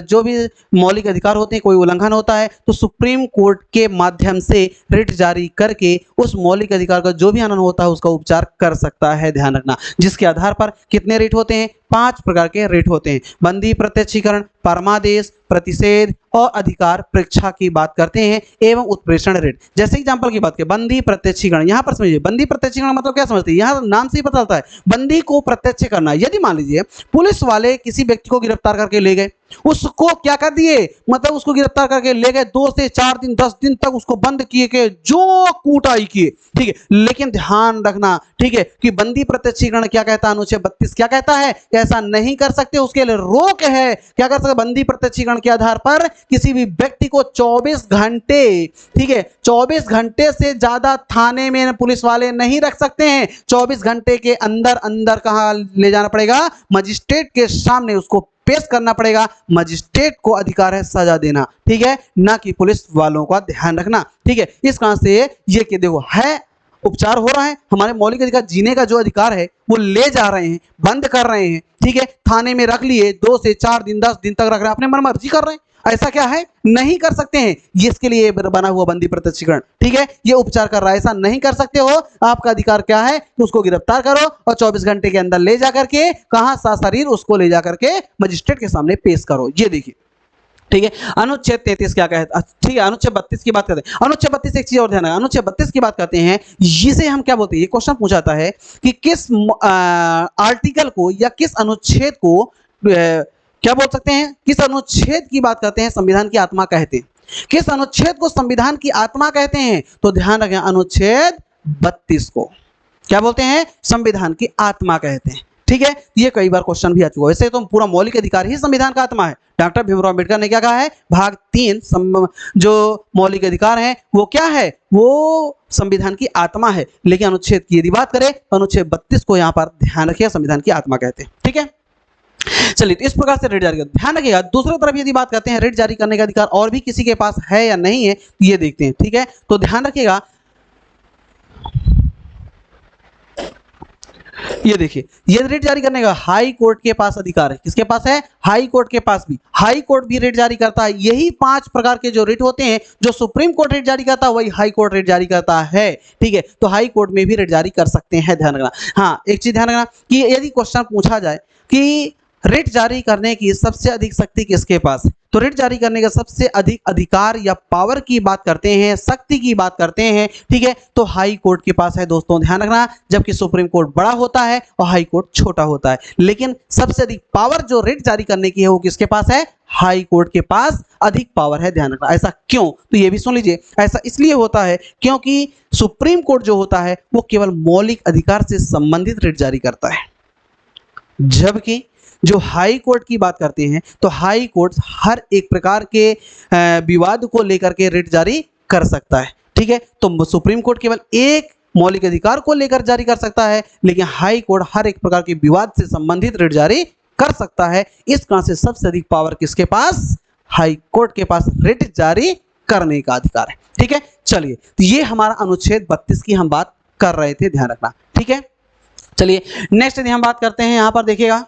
जो भी मौलिक अधिकार होते हैं, कोई उल्लंघन होता है तो सुप्रीम कोर्ट के माध्यम से रिट जारी करके उस मौलिक अधिकार का जो भी हनन होता है उसका उपचार कर सकता है। ध्यान रखना, जिसके आधार पर कितने रिट होते हैं, 5 प्रकार के रिट होते हैं। बंदी प्रत्यक्षीकरण, परमादेश, प्रतिषेध और अधिकार परीक्षा की बात करते हैं एवं उत्प्रेषण रिट। जैसे एग्जांपल की बात करें, बंदी प्रत्यक्षीकरण, यहाँ पर समझिए बंदी प्रत्यक्षीकरण मतलब क्या समझते हैं, यहाँ नाम से ही पता चलता है बंदी को प्रत्यक्ष करना। यदि मान लीजिए पुलिस वाले किसी व्यक्ति को गिरफ्तार करके ले गए, उसको क्या कर दिए, मतलब उसको गिरफ्तार करके ले गए, 2 से 4 दिन 10 दिन तक उसको बंद किए के जो कूटाई किए। ठीक है, लेकिन ध्यान रखना, ठीक है, कि बंदी प्रत्यक्षीकरण क्या कहता है, अनुच्छेद 32 क्या कहता है, ऐसा नहीं कर सकते, उसके लिए रोक है। क्या कर सकते, बंदी प्रत्यक्षीकरण के आधार पर किसी भी व्यक्ति को 24 घंटे, ठीक है, 24 घंटे से ज्यादा थाने में पुलिस वाले नहीं रख सकते हैं। 24 घंटे के अंदर अंदर कहां ले जाना पड़ेगा, मजिस्ट्रेट के सामने उसको पेश करना पड़ेगा। मजिस्ट्रेट को अधिकार है सजा देना, ठीक है, ना कि पुलिस वालों का। ध्यान रखना, ठीक है। इस कारण से ये कि देखो है उपचार हो रहा है, हमारे मौलिक अधिकार जीने का जो अधिकार है वो ले जा रहे हैं, बंद कर रहे हैं, ठीक है, थाने में रख लिए, 2 से 4 दिन 10 दिन तक रख रहे हैं, अपने मन मर्जी कर रहे हैं, ऐसा क्या है, नहीं कर सकते हैं। ये इसके लिए बना हुआ बंदी प्रत्यक्षीकरण, ठीक है, ये उपचार कर रहा है, ऐसा नहीं कर सकते हो। आपका अधिकार क्या है कि उसको गिरफ्तार करो और 24 घंटे के अंदर ले जाकर के कहां, सशरीर उसको ले जाकर के मजिस्ट्रेट के सामने पेश करो। ये देखिए, ठीक है। अनुच्छेद 33 क्या कहता है, ठीक है, अनुच्छेद 32 की बात करते हैं। अनुच्छेद 32 एक चीज और ध्यान रखना, अनुच्छेद 32 की बात करते हैं, इसे हम क्या बोलते हैं, ये क्वेश्चन पूछा जाता है कि किस आर्टिकल को या किस अनुच्छेद को क्या बोल सकते हैं, किस अनुच्छेद की बात करते हैं संविधान की आत्मा कहते हैं, किस अनुच्छेद को संविधान की आत्मा कहते हैं, तो ध्यान रखें, अनुच्छेद 32 को क्या बोलते हैं, संविधान की आत्मा कहते हैं। ठीक है, ये कई बार क्वेश्चन भी आ चुका है। वैसे तो पूरा मौलिक अधिकार ही संविधान का आत्मा है। डॉक्टर भीमराव अम्बेडकर ने क्या कहा है, भाग 3 जो मौलिक अधिकार है वो क्या है, वो संविधान की आत्मा है। लेकिन अनुच्छेद की यदि बात करें तो अनुच्छेद 32 को यहाँ पर ध्यान रखिए संविधान की आत्मा कहते हैं। ठीक है, चलिए, तो इस प्रकार से रिट जारी करते, ध्यान रखिएगा। दूसरी तरफ यदि बात करते हैं रिट जारी करने का अधिकार और भी किसी के पास है या नहीं है, ये देखते हैं। ठीक है, तो ध्यान रखिएगा, ये देखिए, ये रिट जारी करने का हाई कोर्ट के पास अधिकार है। किसके पास है, हाई कोर्ट के पास भी। हाई कोर्ट भी रिट जारी करता है। यही 5 प्रकार के जो रिट होते हैं, जो सुप्रीम कोर्ट रिट जारी करता है वही हाई कोर्ट रिट जारी करता है। ठीक है, तो हाई कोर्ट में भी रिट जारी कर सकते हैं, ध्यान रखना। हाँ, एक चीज ध्यान रखना कि यदि क्वेश्चन पूछा जाए कि रिट जारी करने की सबसे अधिक शक्ति किसके पास है, तो रिट जारी करने का सबसे अधिक अधिकार या पावर की बात करते हैं, शक्ति की बात करते हैं, ठीक है, तो हाई कोर्ट के पास है दोस्तों, ध्यान रखना। जबकि सुप्रीम कोर्ट बड़ा होता है और हाई कोर्ट छोटा होता है, लेकिन सबसे अधिक पावर जो रिट जारी करने की है वो किसके पास है, हाई कोर्ट के पास अधिक पावर है, ध्यान रखना। ऐसा क्यों, तो ये भी सुन लीजिए। ऐसा इसलिए होता है क्योंकि सुप्रीम कोर्ट जो होता है वो केवल मौलिक अधिकार से संबंधित रिट जारी करता है, जबकि जो हाई कोर्ट की बात करते हैं तो हाई कोर्ट हर एक प्रकार के विवाद को लेकर के रिट जारी कर सकता है। ठीक है, तो सुप्रीम कोर्ट केवल एक मौलिक अधिकार को लेकर जारी कर सकता है, लेकिन हाई कोर्ट हर एक प्रकार के विवाद से संबंधित रिट जारी कर सकता है। इस कारण से सबसे अधिक पावर किसके पास, हाई कोर्ट के पास रिट जारी करने का अधिकार है। ठीक है, चलिए, तो ये हमारा अनुच्छेद 32 की हम बात कर रहे थे, ध्यान रखना। ठीक है, चलिए नेक्स्ट यदि हम बात करते हैं, यहां पर देखिएगा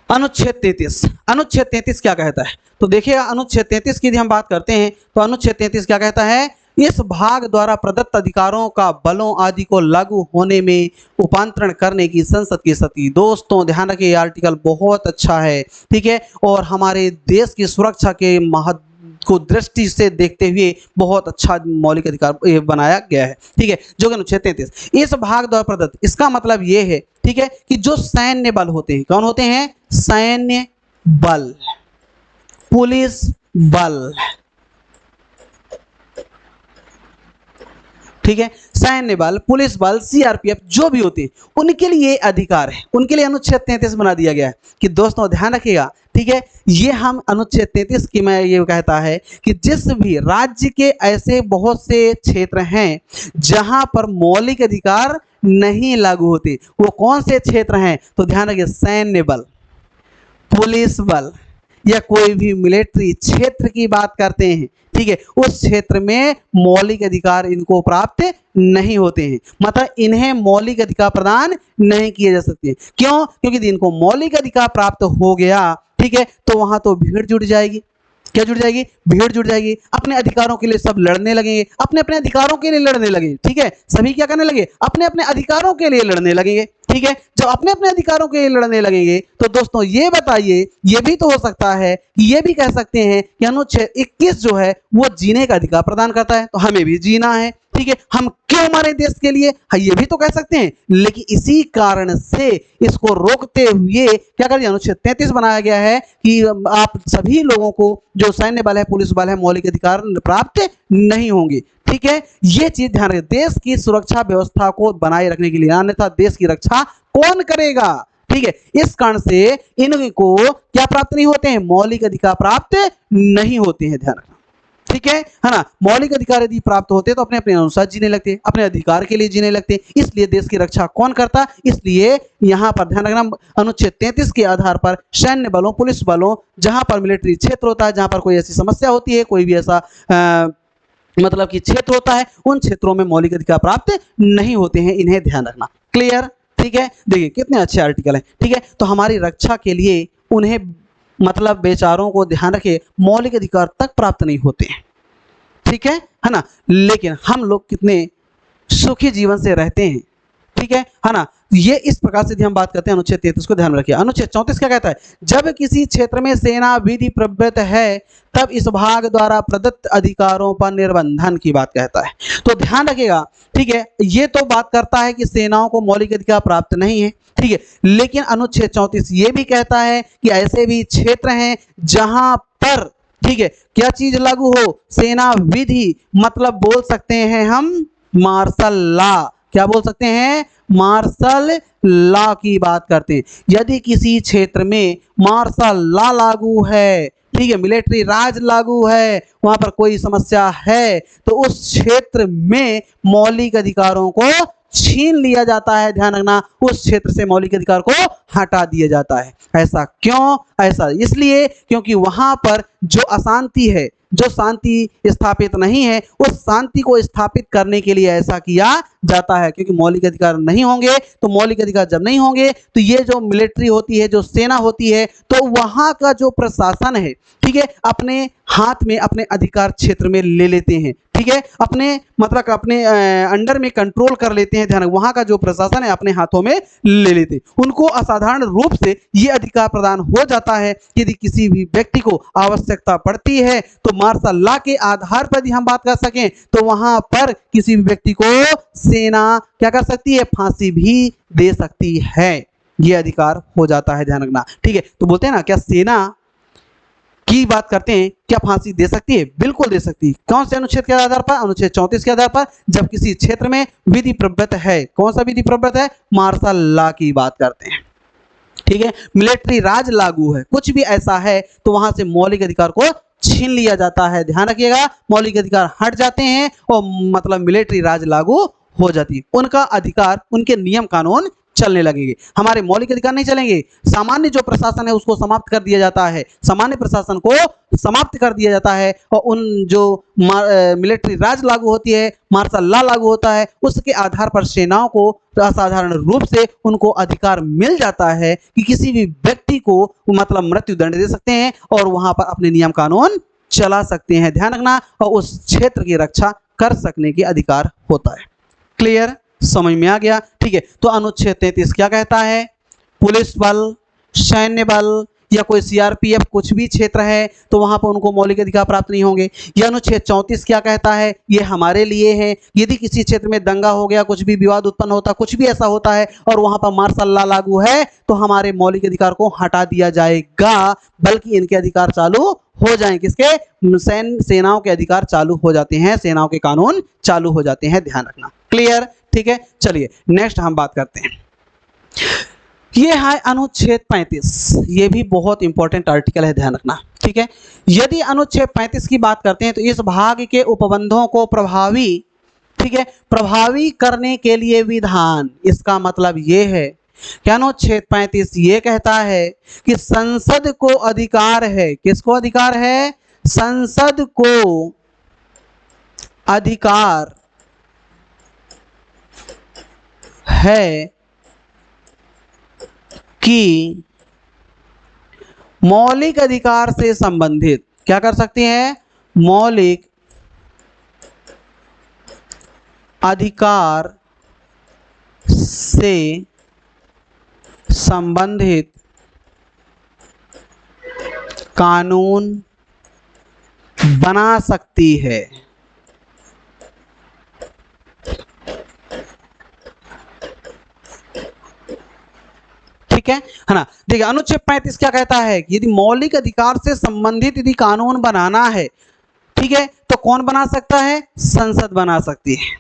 अनुच्छेद 33। अनुच्छेद 33 क्या कहता है, तो देखिएगा अनुच्छेद 33 की यदि हम बात करते हैं तो अनुच्छेद 33 क्या कहता है, इस भाग द्वारा प्रदत्त अधिकारों का बलों आदि को लागू होने में उपांतरण करने की संसद की स्थिति। दोस्तों ध्यान रखिए, आर्टिकल बहुत अच्छा है, ठीक है, और हमारे देश की सुरक्षा के महत्व को दृष्टि से देखते हुए बहुत अच्छा मौलिक अधिकार बनाया गया है। ठीक है, जो कि अनुच्छेद 33 इस भाग द्वारा प्रदत्त, इसका मतलब ये है, ठीक है, कि जो सैन्य बल होते हैं, कौन होते हैं, सैन्य बल, पुलिस बल, ठीक है, सैन्य बल, पुलिस बल, सीआरपीएफ जो भी होते हैं उनके लिए अधिकार है, उनके लिए अनुच्छेद 33 बना दिया गया है। कि दोस्तों ध्यान रखिएगा, ठीक है, ये हम अनुच्छेद 33 की में ये कहता है कि जिस भी राज्य के ऐसे बहुत से क्षेत्र हैं जहां पर मौलिक अधिकार नहीं लागू होते, वो कौन से क्षेत्र हैं? तो ध्यान रखिए, सैन्य बल, पुलिस बल या कोई भी मिलिट्री क्षेत्र की बात करते हैं, ठीक है, उस क्षेत्र में मौलिक अधिकार इनको प्राप्त नहीं होते हैं, मतलब इन्हें मौलिक अधिकार प्रदान नहीं किए जा सकते। क्यों? क्योंकि यदि इनको मौलिक अधिकार प्राप्त हो गया, ठीक है, तो वहां तो भीड़ जुट जाएगी। क्या जुट जाएगी? भीड़ जुट जाएगी। अपने अधिकारों के लिए सब लड़ने लगेंगे, अपने अपने अधिकारों के लिए लड़ने लगेंगे, ठीक है, सभी क्या करने लगे? अपने अपने अधिकारों के लिए लड़ने लगेंगे, ठीक है। जब अपने अपने अधिकारों के लिए लड़ने लगेंगे तो दोस्तों ये बताइए, ये भी तो हो सकता है कि ये भी कह सकते हैं कि अनुच्छेद 21 जो है वो जीने का अधिकार प्रदान करता है, तो हमें भी जीना है, ठीक है, हम क्यों हमारे देश के लिए, हाँ ये भी तो कह सकते हैं। लेकिन इसी कारण से इसको रोकते हुए क्या कर दिया? अनुच्छेद 33 बनाया गया है कि आप सभी लोगों को जो सैन्य बल है, पुलिस बल है, मौलिक अधिकार प्राप्त नहीं होंगे, ठीक है। ये चीज ध्यान रखें, देश की सुरक्षा व्यवस्था को बनाए रखने के लिए, अन्यथा देश की रक्षा कौन करेगा, ठीक है। इस कारण से इनको क्या प्राप्त नहीं होते हैं? मौलिक अधिकार प्राप्त नहीं होते हैं, ध्यान रखना, ठीक है ना। मौलिक अधिकार यदि प्राप्त होते तो अपने अपने अनुसार जीने लगते, अपने अधिकार के लिए जीने लगते, इसलिए देश की रक्षा कौन करता? इसलिए यहां पर ध्यान रखना, अनुच्छेद 33 के आधार पर सैन्य बलों, पुलिस बलों, जहां पर मिलिट्री क्षेत्र होता है, जहां पर कोई ऐसी समस्या होती है, कोई भी ऐसा मतलब कि क्षेत्र होता है, उन क्षेत्रों में मौलिक अधिकार प्राप्त नहीं होते हैं, इन्हें ध्यान रखना। क्लियर? ठीक है, देखिए कितने अच्छे आर्टिकल हैं, ठीक है। तो हमारी रक्षा के लिए उन्हें मतलब बेचारों को ध्यान रखे मौलिक अधिकार तक प्राप्त नहीं होते हैं, ठीक है ना। लेकिन हम लोग कितने सुखी जीवन से रहते हैं, ठीक है ना। ये इस प्रकार से हम बात करते हैं अनुच्छेद 33 को, ध्यान रखिए। अनुच्छेद 34 क्या कहता है? जब किसी क्षेत्र में सेना विधि प्रवृत्त है तब इस भाग द्वारा प्रदत्त अधिकारों पर निर्बंधन की बात कहता है। तो ध्यान रखिएगा, ठीक है, ये तो बात करता है कि सेनाओं को मौलिक अधिकार प्राप्त नहीं है, ठीक है, लेकिन अनुच्छेद 34 ये भी कहता है कि ऐसे भी क्षेत्र हैं जहां पर, ठीक है, क्या चीज लागू हो? सेना विधि, मतलब बोल सकते हैं हम मार्शल लॉ, क्या बोल सकते हैं? मार्शल लॉ की बात करते हैं। यदि किसी क्षेत्र में मार्शल लॉ लागू है, ठीक है, मिलिट्री राज लागू है, वहां पर कोई समस्या है, तो उस क्षेत्र में मौलिक अधिकारों को छीन लिया जाता है, ध्यान रखना, उस क्षेत्र से मौलिक अधिकार को हटा दिया जाता है। ऐसा क्यों? ऐसा इसलिए क्योंकि वहां पर जो अशांति है, जो शांति स्थापित नहीं है, उस शांति को स्थापित करने के लिए ऐसा किया जाता है। क्योंकि मौलिक अधिकार नहीं होंगे, तो मौलिक अधिकार जब नहीं होंगे तो ये जो मिलिट्री होती है, जो सेना होती है, तो वहां का जो प्रशासन है, ठीक है, अपने हाथ में अपने अधिकार क्षेत्र में ले लेते हैं, ठीक है, अपने मतलब अपने अंडर में कंट्रोल कर लेते हैं, ध्यान, वहां का जो प्रशासन है अपने हाथों में ले लेते हैं। उनको असाधारण रूप से ये अधिकार प्रदान हो जाता है कि यदि किसी भी व्यक्ति को आवश्यकता पड़ती है तो मार्शल लॉ के आधार पर यदि हम बात कर सकें तो वहां पर किसी भी व्यक्ति को सेना क्या कर सकती है? फांसी भी दे सकती है, ये अधिकार हो जाता है, ध्यान रखना, ठीक है। तो बोलते हैं ना, क्या सेना की बात करते हैं, क्या फांसी दे सकती है? बिल्कुल दे सकती है। कौन से अनुच्छेद के आधार पर? अनुच्छेद 34 के आधार पर, जब किसी क्षेत्र में विधि प्रवृत्त है। कौन सा विधि प्रवृत्त है? मार्शल लॉ की बात करते हैं, ठीक है, मिलिट्री राज लागू है, कुछ भी ऐसा है तो वहां से मौलिक अधिकार को छीन लिया जाता है, ध्यान रखिएगा, मौलिक अधिकार हट जाते हैं और मतलब मिलिट्री राज लागू हो जाती है, उनका अधिकार, उनके नियम कानून चलने लगेंगे, हमारे मौलिक अधिकार नहीं चलेंगे। सामान्य जो प्रशासन है उसको समाप्त कर दिया जाता है, सामान्य प्रशासन को समाप्त कर दिया जाता है और उन जो मिलिट्री राज लागू होती है, मार्शल लॉ लागू होता है, उसके आधार पर सेनाओं को असाधारण रूप से उनको अधिकार मिल जाता है कि किसी भी व्यक्ति को मतलब मृत्यु दंड दे सकते हैं और वहां पर अपने नियम कानून चला सकते हैं, ध्यान रखना, और उस क्षेत्र की रक्षा कर सकने के अधिकार होता है। क्लियर? समझ में आ गया? ठीक है। तो अनुच्छेद 33 क्या कहता है? पुलिस बल, सैन्य बल या कोई सीआरपीएफ कुछ भी क्षेत्र है तो वहां पर उनको मौलिक अधिकार प्राप्त नहीं होंगे। यह अनुच्छेद 34 क्या कहता है? ये हमारे लिए है, यदि किसी क्षेत्र में दंगा हो गया, कुछ भी विवाद उत्पन्न होता, कुछ भी ऐसा होता है और वहां पर मार्शल लॉ लागू है तो हमारे मौलिक अधिकार को हटा दिया जाएगा, बल्कि इनके अधिकार चालू हो जाएं। किसके? सेनाओं के अधिकार चालू हो जाते हैं, सेनाओं के कानून चालू हो जाते हैं, ध्यान रखना। क्लियर? ठीक है, चलिए नेक्स्ट हम बात करते हैं ये है अनुच्छेद 35, ये भी बहुत इंपॉर्टेंट आर्टिकल है, ध्यान रखना, ठीक है। यदि अनुच्छेद 35 की बात करते हैं तो इस भाग के उपबंधों को प्रभावी, ठीक है, प्रभावी करने के लिए विधान, इसका मतलब ये है कि अनुच्छेद 35 ये कहता है कि संसद को अधिकार है, किसको अधिकार है, संसद को अधिकार है कि मौलिक अधिकार से संबंधित, क्या कर सकती है, मौलिक अधिकार से संबंधित कानून बना सकती है। ठीक है ना। देखिए अनुच्छेद 35 क्या कहता है कि यदि मौलिक अधिकार से संबंधित यदि कानून बनाना है, ठीक है, तो कौन बना सकता है, संसद बना सकती है।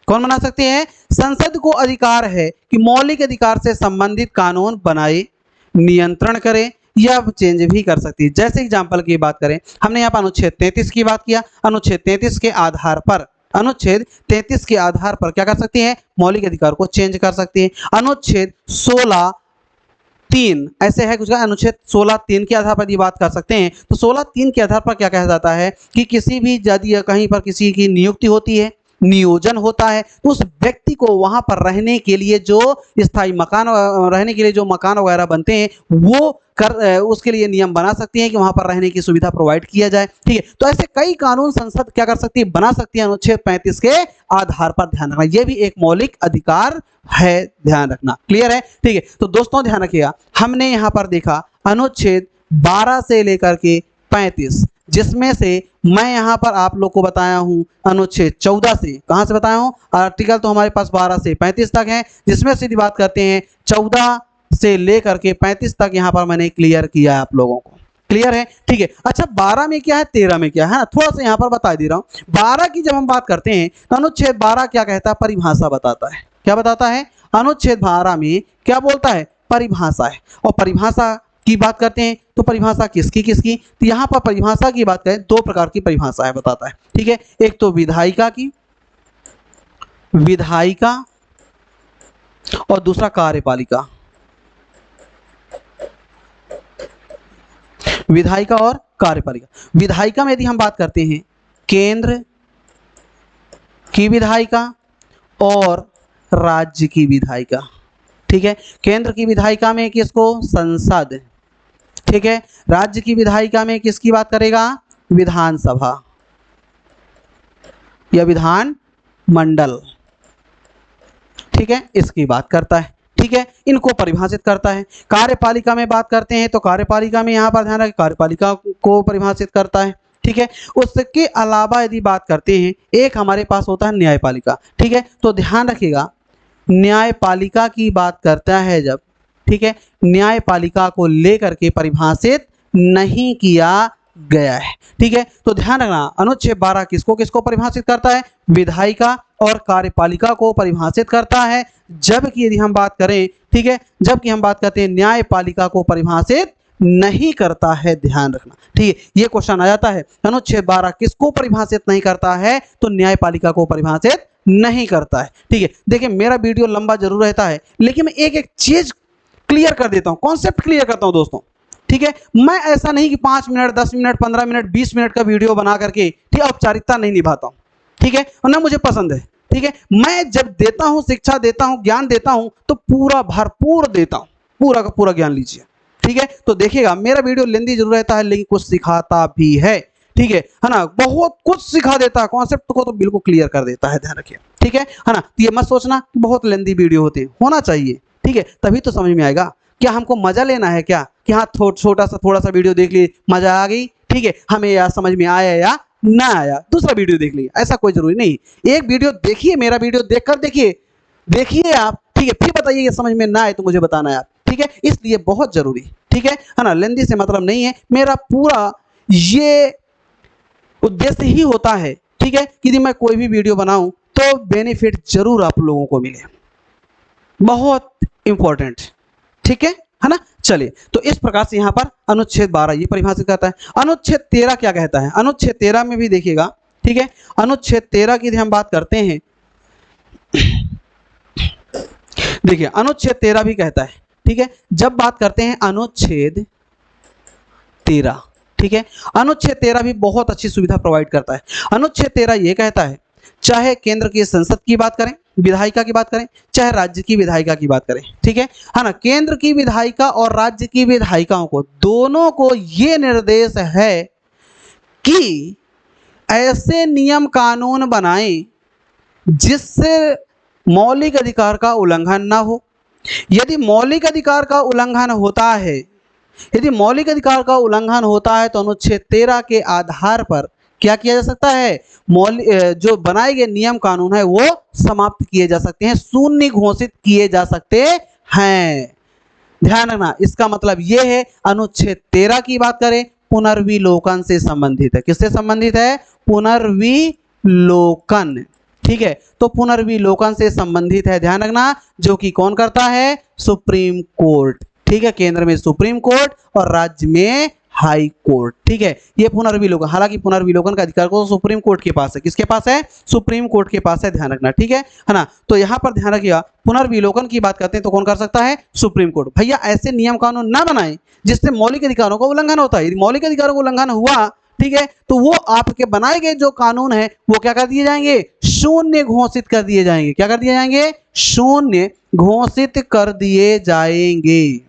कौन बना सकती है, संसद को अधिकार है कि मौलिक अधिकार से संबंधित कानून बनाए, नियंत्रण करे या चेंज भी कर सकती है। जैसे एग्जांपल की बात करें, हमने यहाँ पर अनुच्छेद 33 की बात किया, अनुच्छेद 33 के आधार पर, अनुच्छेद 33 के आधार पर क्या कर सकती है, मौलिक अधिकार को चेंज कर सकती है। अनुच्छेद 16(3) ऐसे है कुछ का, अनुच्छेद 16(3) के आधार पर ये बात कर सकते हैं। तो 16(3) के आधार पर क्या कहा जाता है कि किसी भी यदि कहीं पर किसी की नियुक्ति होती है, नियोजन होता है, तो उस व्यक्ति को वहां पर रहने के लिए जो स्थायी मकान, रहने के लिए जो मकान वगैरह बनते हैं वो उसके लिए नियम बना सकती हैं कि वहां पर रहने की सुविधा प्रोवाइड किया जाए। ठीक है, तो ऐसे कई कानून संसद क्या कर सकती है, बना सकती है अनुच्छेद 35 के आधार पर। ध्यान रखना, यह भी एक मौलिक अधिकार है, ध्यान रखना, क्लियर है। ठीक है, तो दोस्तों ध्यान रखिएगा, हमने यहाँ पर देखा अनुच्छेद 12 से लेकर के 35, जिसमें से मैं यहाँ पर आप लोग को बताया हूँ अनुच्छेद 14 से, कहाँ से बताया हूँ, आर्टिकल तो हमारे पास 12 से 35 तक है, जिसमें से बात करते हैं 14 से लेकर के 35 तक यहाँ पर मैंने क्लियर किया है आप लोगों को, क्लियर है। ठीक है, अच्छा 12 में क्या है, 13 में क्या है, थोड़ा सा यहाँ पर बता दे रहा हूँ। 12 की जब हम बात करते हैं तो अनुच्छेद 12 क्या कहता है, परिभाषा बताता है। क्या बताता है, अनुच्छेद 12 में क्या बोलता है, परिभाषा है। और परिभाषा की बात करते हैं तो परिभाषा किसकी किसकी, तो यहाँ पर परिभाषा की बात करें 2 प्रकार की परिभाषाएं बताता है। ठीक है, एक तो विधायिका की, विधायिका, और दूसरा कार्यपालिका, विधायिका और कार्यपालिका। विधायिका में यदि हम बात करते हैं केंद्र की विधायिका और राज्य की विधायिका। ठीक है, केंद्र की विधायिका में किसको, संसद। ठीक है, राज्य की विधायिका में किसकी बात करेगा, विधानसभा या विधान मंडल। ठीक है, इसकी बात करता है। ठीक है, इनको परिभाषित करता है। कार्यपालिका में बात करते हैं तो कार्यपालिका में यहाँ पर ध्यान रखें, कार्यपालिका को परिभाषित करता है। ठीक है, उसके अलावा यदि बात करते हैं, एक हमारे पास होता है न्यायपालिका। ठीक है, तो ध्यान रखिएगा, न्यायपालिका की बात करता है जब, ठीक है, न्यायपालिका को लेकर के परिभाषित नहीं किया गया है। ठीक है, तो ध्यान रखना, अनुच्छेद 12 किसको किसको परिभाषित करता है, विधायिका और कार्यपालिका को परिभाषित करता है। जबकि यदि हम बात करें, ठीक है, जबकि हम बात करते हैं न्यायपालिका को परिभाषित नहीं करता है, ध्यान रखना। ठीक है, ये क्वेश्चन आ जाता है, अनुच्छेद 12 किसको परिभाषित नहीं करता है, तो न्यायपालिका को परिभाषित नहीं करता है। ठीक है, देखिए मेरा वीडियो लंबा जरूर रहता है, लेकिन मैं एक एक चीज क्लियर कर देता हूं, कॉन्सेप्ट क्लियर करता हूं दोस्तों। ठीक है, मैं ऐसा नहीं कि 5 मिनट 10 मिनट 15 मिनट 20 मिनट का वीडियो बना करके ठीक औपचारिकता नहीं निभाता हूं। ठीक है, और ना मुझे पसंद है। ठीक है, मैं जब देता हूं, शिक्षा देता हूं, ज्ञान देता हूं, तो पूरा भरपूर देता हूं, पूरा का पूरा ज्ञान लीजिए। ठीक है, तो देखिएगा मेरा वीडियो लेंदी जरूर रहता है, लेकिन कुछ सिखाता भी है। ठीक है ना, बहुत कुछ सिखा देता है, कॉन्सेप्ट को तो बिल्कुल क्लियर कर देता है, ध्यान रखिए। ठीक है ना, ये मत सोचना कि बहुत लेंदी वीडियो होते हैं, होना चाहिए। ठीक है, तभी तो समझ में आएगा। क्या हमको मजा लेना है क्या, कि हाँ छोटा सा थोड़ा सा वीडियो देख लिए, मजा आ गई, ठीक है, हमें या समझ में आया या ना आया, दूसरा वीडियो देख लिए, ऐसा कोई जरूरी नहीं। एक वीडियो देखिए, मेरा वीडियो देखकर देखिए आप, ठीक है, फिर बताइए कि समझ में ना आए तो मुझे बताना है आप। ठीक है, इसलिए बहुत जरूरी, ठीक है ना, लेंदी से मतलब नहीं है, मेरा पूरा ये उद्देश्य ही होता है, ठीक है, कि यदि मैं कोई भी वीडियो बनाऊं तो बेनिफिट जरूर आप लोगों को मिले, बहुत इंपॉर्टेंट। ठीक है ना। चलिए, तो इस प्रकार से यहाँ पर अनुच्छेद 12 ये परिभाषित करता है। अनुच्छेद 13 क्या कहता है? अनुच्छेद 13 में भी देखिएगा, ठीक है, अनुच्छेद 13 की हम बात करते हैं। देखिए, अनुच्छेद 13 भी कहता है, ठीक है, जब बात करते हैं अनुच्छेद 13, ठीक है, अनुच्छेद 13 भी बहुत अच्छी सुविधा प्रोवाइड करता है। अनुच्छेद 13 ये कहता है, चाहे केंद्र की संसद की बात करें, विधायिका की बात करें, चाहे राज्य की विधायिका की बात करें, ठीक है ना, केंद्र की विधायिका और राज्य की विधायिकाओं को, दोनों को ये निर्देश है कि ऐसे नियम कानून बनाएं जिससे मौलिक अधिकार का उल्लंघन ना हो। यदि मौलिक अधिकार का उल्लंघन होता है, यदि मौलिक अधिकार का उल्लंघन होता है तो अनुच्छेद 13 के आधार पर क्या किया जा सकता है? जो बनाए गए नियम कानून है वो समाप्त किए जा सकते हैं, शून्य घोषित किए जा सकते हैं। ध्यान रखना, इसका मतलब यह है अनुच्छेद 13 की बात करें पुनर्विलोकन से संबंधित है। किससे संबंधित है? पुनर्विलोकन, ठीक है, तो पुनर्विलोकन से संबंधित है। ध्यान रखना, जो कि कौन करता है? सुप्रीम कोर्ट, ठीक है, केंद्र में सुप्रीम कोर्ट और राज्य में हाई कोर्ट, ठीक है, ये पुनर्विलोकन, हालांकि पुनर्विलोकन का अधिकार को सुप्रीम कोर्ट के पास है। किसके पास है? सुप्रीम कोर्ट के पास है, ध्यान रखना, ठीक है ना। तो यहाँ पर ध्यान रखिएगा, पुनर्विलोकन की बात करते हैं तो कौन कर सकता है? Supreme court. भैया ऐसे नियम कानून ना बनाए जिससे मौलिक अधिकारों का उल्लंघन होता है। यदि मौलिक अधिकारों का उल्लंघन हुआ, ठीक है, तो वो आपके बनाए गए जो कानून है वो क्या कर दिए जाएंगे? शून्य घोषित कर दिए जाएंगे। क्या कर दिए जाएंगे? शून्य घोषित कर दिए जाएंगे,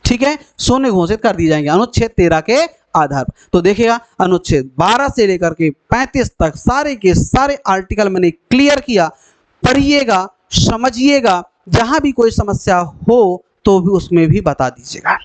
ठीक है, शून्य घोषित कर दिए जाएंगे अनुच्छेद 13 के आधार पर। तो देखिएगा, अनुच्छेद 12 से लेकर के 35 तक सारे के सारे आर्टिकल मैंने क्लियर किया। पढ़िएगा, समझिएगा, जहां भी कोई समस्या हो तो भी उसमें भी बता दीजिएगा,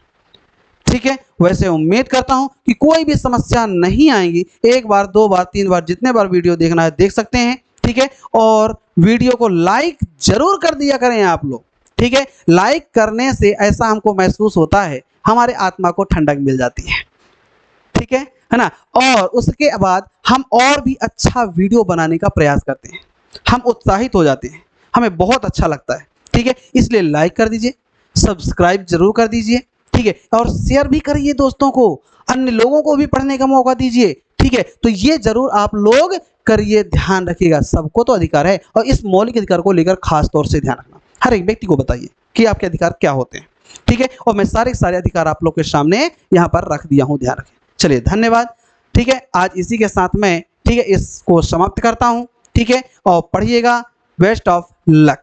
ठीक है। वैसे उम्मीद करता हूं कि कोई भी समस्या नहीं आएगी। एक बार, दो बार, तीन बार, जितने बार वीडियो देखना है देख सकते हैं, ठीक है, और वीडियो को लाइक जरूर कर दिया करें आप लोग, ठीक है। लाइक करने से ऐसा हमको महसूस होता है, हमारे आत्मा को ठंडक मिल जाती है, ठीक है ना। और उसके बाद हम और भी अच्छा वीडियो बनाने का प्रयास करते हैं, हम उत्साहित हो जाते हैं, हमें बहुत अच्छा लगता है, ठीक है। इसलिए लाइक कर दीजिए, सब्सक्राइब जरूर कर दीजिए, ठीक है, और शेयर भी करिए दोस्तों को, अन्य लोगों को भी पढ़ने का मौका दीजिए, ठीक है। तो ये जरूर आप लोग करिए, ध्यान रखिएगा, सबको तो अधिकार है, और इस मौलिक अधिकार को लेकर खास तौर से ध्यान रखना। हर एक व्यक्ति को बताइए कि आपके अधिकार क्या होते हैं, ठीक है, और मैं सारे अधिकार आप लोग के सामने यहाँ पर रख दिया हूँ, ध्यान रखें। चलिए, धन्यवाद, ठीक है। आज इसी के साथ में, ठीक है, इसको समाप्त करता हूँ, ठीक है, और पढ़िएगा। Best of luck.